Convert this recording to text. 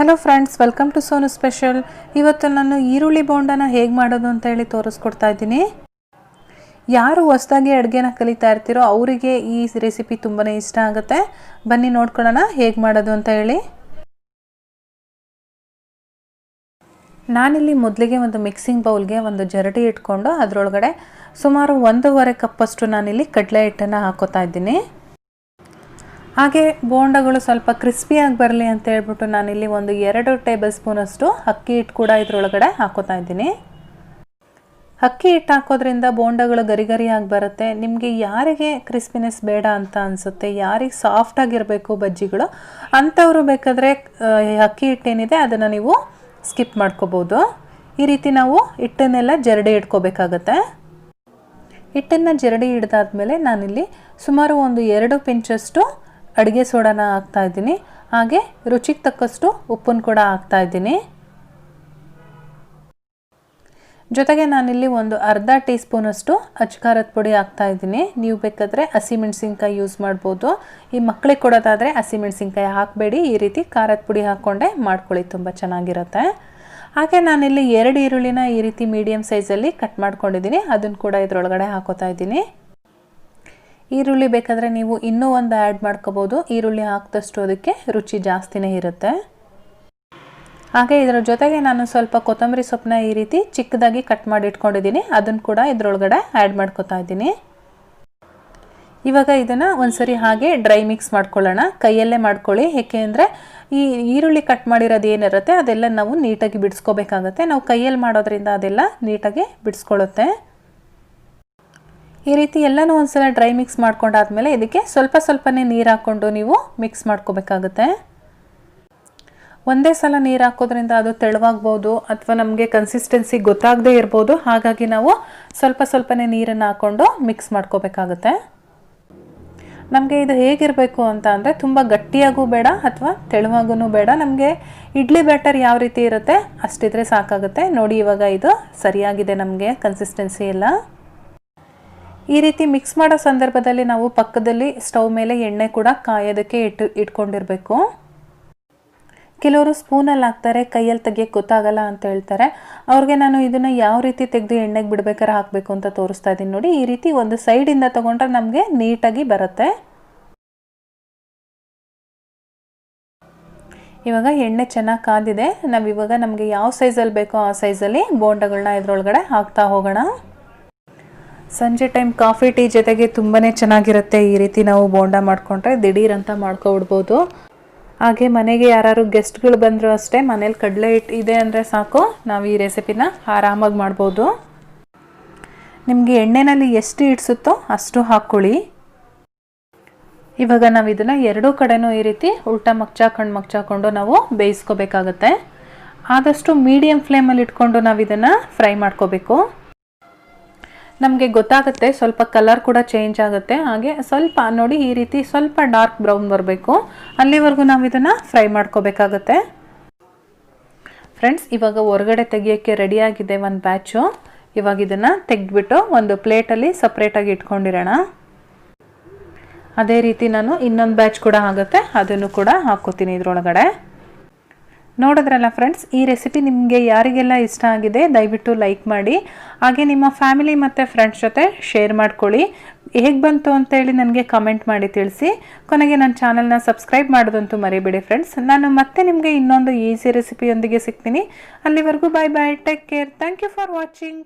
Hello friends, welcome to Sonu special. ಇವತ್ತು ನಾನು ಈರುಳ್ಳಿ ಬೋಂಡನ ಹೇಗೆ ಮಾಡೋದು ಅಂತ ಹೇಳಿ ತೋರಿಸ್ಕೊಡ್ತಾ ಇದ್ದೀನಿ. ಯಾರು ಹೊಸದಾಗಿ ಅಡುಗೆನ ಕಲಿತಾ ಇರ್ತೀರೋ ಅವರಿಗೆ ಈ ರೆಸಿಪಿ ತುಂಬಾ ಇಷ್ಟ ಆಗುತ್ತೆ. ಬನ್ನಿ ನೋಡ್ಕೊಳ್ಳೋಣ ಹೇಗೆ ಮಾಡೋದು ಅಂತ ಹೇಳಿ. ನಾನಿಲ್ಲಿ ಮೊದಲಿಗೆ ಒಂದು ಮಿಕ್ಸಿಂಗ್ ಬೌಲ್ಗೆ ಒಂದು ಜರಡಿ ಇಟ್ಕೊಂಡು ಅದರೊಳಗಡೆ ಸುಮಾರು 1.5 ಕಪ್ಪಷ್ಟು ನಾನಿಲ್ಲಿ ಕಡಲೆ ಹಿಟ್ಟನ್ನು ಹಾಕೋತಾ ಇದ್ದೀನಿ. ಹಾಗೆ ಬೋಂಡಗಳು ಸ್ವಲ್ಪ ಕ್ರಿಸ್ಪಿಯಾಗಿ ಬರಲಿ ಅಂತ ಹೇಳ್ಬಿಟ್ಟು ನಾನಿಲ್ಲಿ ಒಂದು 2 ಟೇಬಲ್ ಸ್ಪೂನಷ್ಟು ಅಕ್ಕಿ ಹಿಟ್ಟು ಕೂಡ ಇದರೊಳಗಡೆ ಹಾಕೋತಾ ಇದ್ದೀನಿ. ಅಕ್ಕಿ ಹಿಟ್ಟು ಹಾಕೋದ್ರಿಂದ ಬೋಂಡಗಳು ಗರಿ ಗರಿಯಾಗಿ ಬರುತ್ತೆ. ನಿಮಗೆ ಯಾರಿಗೆ ಕ್ರಿಸ್ಪಿನೆಸ್ ಬೇಡ ಅಂತ ಅನಿಸುತ್ತೆ, ಯಾರಿಗೆ ಸಾಫ್ಟಾಗಿರಬೇಕು ಬಜ್ಜಿಗಳು ಅಂಥವರು ಬೇಕಾದರೆ ಅಕ್ಕಿ ಹಿಟ್ಟೇನಿದೆ ಅದನ್ನು ನೀವು ಸ್ಕಿಪ್ ಮಾಡ್ಕೋಬೋದು. ಈ ರೀತಿ ನಾವು ಹಿಟ್ಟನ್ನೆಲ್ಲ ಜರಡಿ ಇಟ್ಕೋಬೇಕಾಗತ್ತೆ. ಹಿಟ್ಟನ್ನು ಜರಡಿ ಹಿಡ್ದಾದ್ಮೇಲೆ ನಾನಿಲ್ಲಿ ಸುಮಾರು ಒಂದು 2 ಪಿಂಚಷ್ಟು ಅಡುಗೆ ಸೋಡಾನ ಹಾಕ್ತಾ ಇದ್ದೀನಿ. ಹಾಗೆ ರುಚಿಗೆ ತಕ್ಕಷ್ಟು ಉಪ್ಪನ್ನು ಕೂಡ ಹಾಕ್ತಾ ಇದ್ದೀನಿ. ಜೊತೆಗೆ ನಾನಿಲ್ಲಿ ಒಂದು ಅರ್ಧ ಟೀ ಸ್ಪೂನಷ್ಟು ಅಚ್ಚಕಾರದ ಪುಡಿ ಹಾಕ್ತಾ ಇದ್ದೀನಿ. ನೀವು ಬೇಕಾದರೆ ಹಸಿಮೆಣಸಿನ್ಕಾಯಿ ಯೂಸ್ ಮಾಡ್ಬೋದು. ಈ ಮಕ್ಕಳಿಗೆ ಕೊಡೋದಾದರೆ ಹಸಿಮೆಣಸಿನ್ಕಾಯಿ ಹಾಕಬೇಡಿ, ಈ ರೀತಿ ಖಾರದ ಪುಡಿ ಹಾಕ್ಕೊಂಡೆ ಮಾಡ್ಕೊಳ್ಳಿ, ತುಂಬ ಚೆನ್ನಾಗಿರುತ್ತೆ. ಹಾಗೆ ನಾನಿಲ್ಲಿ 2 ಈರುಳ್ಳಿನ ಈ ರೀತಿ ಮೀಡಿಯಮ್ ಸೈಜಲ್ಲಿ ಕಟ್ ಮಾಡ್ಕೊಂಡಿದ್ದೀನಿ, ಅದನ್ನು ಕೂಡ ಇದರೊಳಗಡೆ ಹಾಕೋತಾ ಇದ್ದೀನಿ. ಈರುಳ್ಳಿ ಬೇಕಾದರೆ ನೀವು ಇನ್ನೂ ಒಂದು ಆ್ಯಡ್ ಮಾಡ್ಕೋಬೋದು. ಈರುಳ್ಳಿ ಹಾಕಿದಷ್ಟು ಅದಕ್ಕೆ ರುಚಿ ಜಾಸ್ತಿನೇ ಇರುತ್ತೆ. ಹಾಗೆ ಇದರ ಜೊತೆಗೆ ನಾನು ಸ್ವಲ್ಪ ಕೊತ್ತಂಬರಿ ಸೊಪ್ಪನ್ನ ಈ ರೀತಿ ಚಿಕ್ಕದಾಗಿ ಕಟ್ ಮಾಡಿ ಇಟ್ಕೊಂಡಿದ್ದೀನಿ, ಅದನ್ನು ಕೂಡ ಇದರೊಳಗಡೆ ಆ್ಯಡ್ ಮಾಡ್ಕೋತಾ ಇದ್ದೀನಿ. ಇವಾಗ ಇದನ್ನು ಒಂದ್ಸರಿ ಹಾಗೆ ಡ್ರೈ ಮಿಕ್ಸ್ ಮಾಡ್ಕೊಳ್ಳೋಣ. ಕೈಯಲ್ಲೇ ಮಾಡ್ಕೊಳ್ಳಿ, ಏಕೆ ಅಂದರೆ ಈ ಈರುಳ್ಳಿ ಕಟ್ ಮಾಡಿರೋದು ಏನಿರುತ್ತೆ ಅದೆಲ್ಲ ನಾವು ನೀಟಾಗಿ ಬಿಡಿಸ್ಕೋಬೇಕಾಗತ್ತೆ. ನಾವು ಕೈಯಲ್ಲಿ ಮಾಡೋದ್ರಿಂದ ಅದೆಲ್ಲ ನೀಟಾಗಿ ಬಿಡಿಸ್ಕೊಳ್ಳುತ್ತೆ. ಈ ರೀತಿ ಎಲ್ಲನೂ ಒಂದ್ಸಲ ಡ್ರೈ ಮಿಕ್ಸ್ ಮಾಡ್ಕೊಂಡಾದ್ಮೇಲೆ ಇದಕ್ಕೆ ಸ್ವಲ್ಪನೇ ನೀರು ಹಾಕ್ಕೊಂಡು ನೀವು ಮಿಕ್ಸ್ ಮಾಡ್ಕೋಬೇಕಾಗುತ್ತೆ. ಒಂದೇ ಸಲ ನೀರು ಹಾಕೋದ್ರಿಂದ ಅದು ತೆಳುವಾಗ್ಬೋದು ಅಥವಾ ನಮಗೆ ಕನ್ಸಿಸ್ಟೆನ್ಸಿ ಗೊತ್ತಾಗದೇ ಇರ್ಬೋದು. ಹಾಗಾಗಿ ನಾವು ಸ್ವಲ್ಪನೇ ನೀರನ್ನು ಹಾಕ್ಕೊಂಡು ಮಿಕ್ಸ್ ಮಾಡ್ಕೋಬೇಕಾಗುತ್ತೆ. ನಮಗೆ ಇದು ಹೇಗಿರಬೇಕು ಅಂತ ಅಂದರೆ ತುಂಬ ಗಟ್ಟಿಯಾಗೂ ಬೇಡ ಅಥವಾ ತೆಳುವಾಗೂ ಬೇಡ. ನಮಗೆ ಇಡ್ಲಿ ಬ್ಯಾಟರ್ ಯಾವ ರೀತಿ ಇರುತ್ತೆ ಅಷ್ಟಿದ್ರೆ ಸಾಕಾಗುತ್ತೆ. ನೋಡಿ, ಇವಾಗ ಇದು ಸರಿಯಾಗಿದೆ ನಮಗೆ ಕನ್ಸಿಸ್ಟೆನ್ಸಿ ಎಲ್ಲ. ಈ ರೀತಿ ಮಿಕ್ಸ್ ಮಾಡೋ ಸಂದರ್ಭದಲ್ಲಿ ನಾವು ಪಕ್ಕದಲ್ಲಿ ಸ್ಟವ್ ಮೇಲೆ ಎಣ್ಣೆ ಕೂಡ ಕಾಯೋದಕ್ಕೆ ಇಟ್ಕೊಂಡಿರಬೇಕು. ಕೆಲವರು ಸ್ಪೂನಲ್ಲಿ ಹಾಕ್ತಾರೆ, ಕೈಯಲ್ಲಿ ತೆಗಿಯೋಕ್ಕೆ ಗೊತ್ತಾಗಲ್ಲ ಅಂತ ಹೇಳ್ತಾರೆ. ಅವ್ರಿಗೆ ನಾನು ಇದನ್ನು ಯಾವ ರೀತಿ ತೆಗೆದು ಎಣ್ಣೆಗೆ ಬಿಡ್ಬೇಕಾದ್ರೆ ಹಾಕಬೇಕು ಅಂತ ತೋರಿಸ್ತಾ ಇದ್ದೀನಿ. ನೋಡಿ, ಈ ರೀತಿ ಒಂದು ಸೈಡಿಂದ ತೊಗೊಂಡ್ರೆ ನಮಗೆ ನೀಟಾಗಿ ಬರುತ್ತೆ. ಇವಾಗ ಎಣ್ಣೆ ಚೆನ್ನಾಗಿ ಕಾದಿದೆ. ನಾವಿವಾಗ ನಮಗೆ ಯಾವ ಸೈಜಲ್ಲಿ ಬೇಕೋ ಆ ಸೈಜಲ್ಲಿ ಬೋಂಡಗಳನ್ನ ಇದರೊಳಗಡೆ ಹಾಕ್ತಾ ಹೋಗೋಣ. ಸಂಜೆ ಟೈಮ್ ಕಾಫಿ ಟೀ ಜೊತೆಗೆ ತುಂಬಾ ಚೆನ್ನಾಗಿರುತ್ತೆ. ಈ ರೀತಿ ನಾವು ಬೋಂಡ ಮಾಡಿಕೊಂಡ್ರೆ ದಿಢೀರಂತ ಮಾಡ್ಕೊಬಿಡ್ಬೋದು. ಹಾಗೆ ಮನೆಗೆ ಯಾರು ಗೆಸ್ಟ್ಗಳು ಬಂದರೂ ಅಷ್ಟೇ, ಮನೇಲಿ ಕಡಲೆ ಹಿಟ್ಟು ಇದೆ ಅಂದರೆ ಸಾಕು, ನಾವು ಈ ರೆಸಿಪಿನ ಆರಾಮಾಗಿ ಮಾಡ್ಬೋದು. ನಿಮಗೆ ಎಣ್ಣೆನಲ್ಲಿ ಎಷ್ಟು ಹಿಡಿಸುತ್ತೋ ಅಷ್ಟು ಹಾಕ್ಕೊಳ್ಳಿ. ಇವಾಗ ನಾವು ಇದನ್ನು 2 ಕಡೆನೂ ಈ ರೀತಿ ಉಲ್ಟಾ ಮಗ್ಚಾಕೊಂಡು ನಾವು ಬೇಯಿಸ್ಕೋಬೇಕಾಗತ್ತೆ. ಆದಷ್ಟು ಮೀಡಿಯಮ್ ಫ್ಲೇಮಲ್ಲಿ ಇಟ್ಕೊಂಡು ನಾವು ಇದನ್ನು ಫ್ರೈ ಮಾಡ್ಕೋಬೇಕು. ನಮಗೆ ಗೊತ್ತಾಗುತ್ತೆ, ಸ್ವಲ್ಪ ಕಲರ್ ಕೂಡ ಚೇಂಜ್ ಆಗುತ್ತೆ. ಹಾಗೆ ಸ್ವಲ್ಪ ನೋಡಿ, ಈ ರೀತಿ ಸ್ವಲ್ಪ ಡಾರ್ಕ್ ಬ್ರೌನ್ ಬರಬೇಕು, ಅಲ್ಲಿವರೆಗೂ ನಾವು ಇದನ್ನು ಫ್ರೈ ಮಾಡ್ಕೋಬೇಕಾಗತ್ತೆ. ಫ್ರೆಂಡ್ಸ್, ಇವಾಗ ಹೊರಗಡೆ ತೆಗಿಯೋಕ್ಕೆ ರೆಡಿಯಾಗಿದೆ ಒಂದು ಬ್ಯಾಚು. ಇವಾಗ ಇದನ್ನು ತೆಗೆದ್ಬಿಟ್ಟು ಒಂದು ಪ್ಲೇಟಲ್ಲಿ ಸಪ್ರೇಟಾಗಿ ಇಟ್ಕೊಂಡಿರೋಣ. ಅದೇ ರೀತಿ ನಾನು ಇನ್ನೊಂದು ಬ್ಯಾಚ್ ಕೂಡ ಆಗುತ್ತೆ, ಅದನ್ನು ಕೂಡ ಹಾಕ್ಕೋತೀನಿ ಇದರೊಳಗಡೆ. ನೋಡಿದ್ರಲ್ಲ ಫ್ರೆಂಡ್ಸ್, ಈ ರೆಸಿಪಿ ನಿಮಗೆ ಯಾರಿಗೆಲ್ಲ ಇಷ್ಟ ಆಗಿದೆ ದಯವಿಟ್ಟು ಲೈಕ್ ಮಾಡಿ. ಹಾಗೆ ನಿಮ್ಮ ಫ್ಯಾಮಿಲಿ ಮತ್ತು ಫ್ರೆಂಡ್ಸ್ ಜೊತೆ ಶೇರ್ ಮಾಡ್ಕೊಳ್ಳಿ. ಹೇಗೆ ಬಂತು ಅಂತೇಳಿ ನನಗೆ ಕಮೆಂಟ್ ಮಾಡಿ ತಿಳಿಸಿ. ಕೊನೆಗೆ ನನ್ನ ಚಾನಲ್ನ ಸಬ್ಸ್ಕ್ರೈಬ್ ಮಾಡೋದಂತೂ ಮರಿಬೇಡಿ ಫ್ರೆಂಡ್ಸ್. ನಾನು ಮತ್ತೆ ನಿಮಗೆ ಇನ್ನೊಂದು ಈಸಿ ರೆಸಿಪಿಯೊಂದಿಗೆ ಸಿಗ್ತೀನಿ. ಅಲ್ಲಿವರೆಗೂ bye bye, take care, thank you for watching.